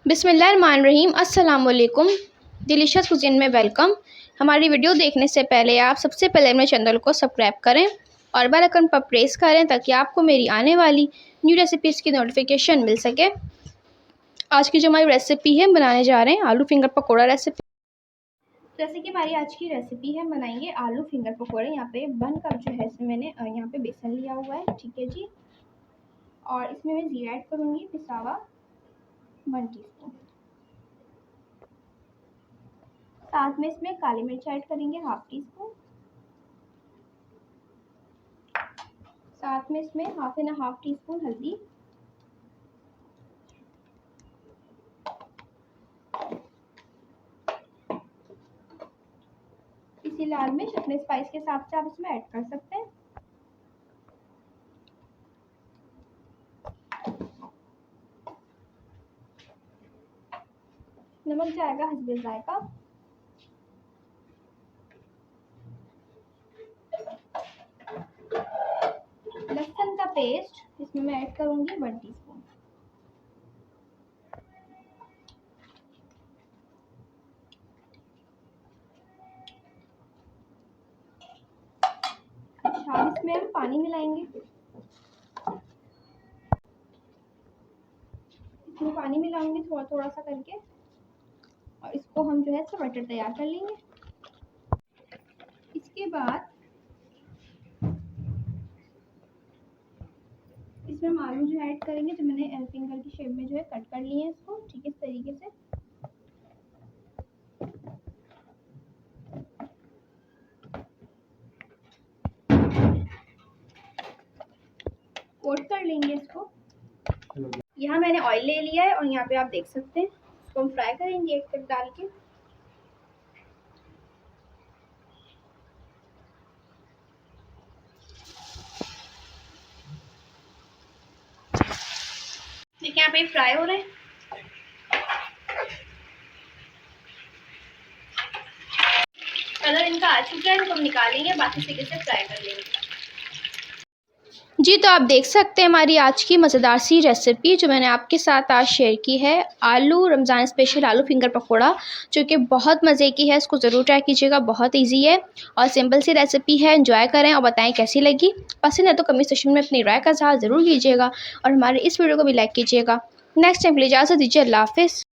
बिस्मिल्लाहिर्रहमानिर्रहीम। अस्सलाम वालेकुम। डिलीशियस कुज़ीन में वेलकम। हमारी वीडियो देखने से पहले आप सबसे पहले मेरे चैनल को सब्सक्राइब करें और बेल आइकन पर प्रेस करें ताकि आपको मेरी आने वाली न्यू रेसिपीज़ की नोटिफिकेशन मिल सके। आज की जो हमारी रेसिपी है, बनाने जा रहे हैं आलू फिंगर पकौड़ा रेसिपी। जैसे कि हमारी आज की रेसिपी है, बनाएंगे आलू फिंगर पकौड़े। यहाँ पे 1 कप जो है इसमें मैंने यहाँ पे बेसन लिया हुआ है, ठीक है जी। और इसमें मैं ज़ीरा ऐड करूँगी, पिसा हुआ 1 टीस्पून। साथ में इसमें काली मिर्च ऐड करेंगे 1/2 टीस्पून। साथ में इसमें 1/2 टीस्पून हल्दी, इसी लाल मिर्च अपने स्पाइस के हिसाब से आप इसमें ऐड कर सकते हैं। नमक जाएगा हस्बे जायका। लहसुन का पेस्ट इसमें मैं ऐड करूंगी 1 टीस्पून। अच्छा, इसमें हम पानी मिलाएंगे। इसमें पानी मिलाऊंगी थोड़ा थोड़ा सा करके, और इसको हम जो है इसका बैटर तैयार कर लेंगे। इसके बाद इसमें हम आलू जो ऐड करेंगे, जो मैंने फिंगर की शेप में जो है कट कर लिए हैं इसको, ठीक है, इस तरीके से। कोट कर लेंगे इसको। यहाँ मैंने ऑयल ले लिया है और यहाँ पे आप देख सकते हैं, इसको हम फ्राई करेंगे एक तरफ डाल के। देखिए यहाँ पे फ्राई हो रहे हैं। कलर इनका आ चुका है, इनको हम निकालेंगे, बाकी तरीके से फ्राई कर लेंगे। जी, तो आप देख सकते हैं हमारी आज की मज़ेदार सी रेसिपी जो मैंने आपके साथ आज शेयर की है, आलू रमज़ान स्पेशल आलू फिंगर पकोड़ा, जो कि बहुत मज़े की है। इसको ज़रूर ट्राई कीजिएगा, बहुत इजी है और सिंपल सी रेसिपी है। एंजॉय करें और बताएं कैसी लगी। पसंद है तो कमेंट सेक्शन में अपनी राय का इज़हार ज़रूर कीजिएगा और हमारे इस वीडियो को भी लाइक कीजिएगा। नेक्स्ट टाइम के लिए इजाज़त दीजिए। अल्लाह हाफ़िज़।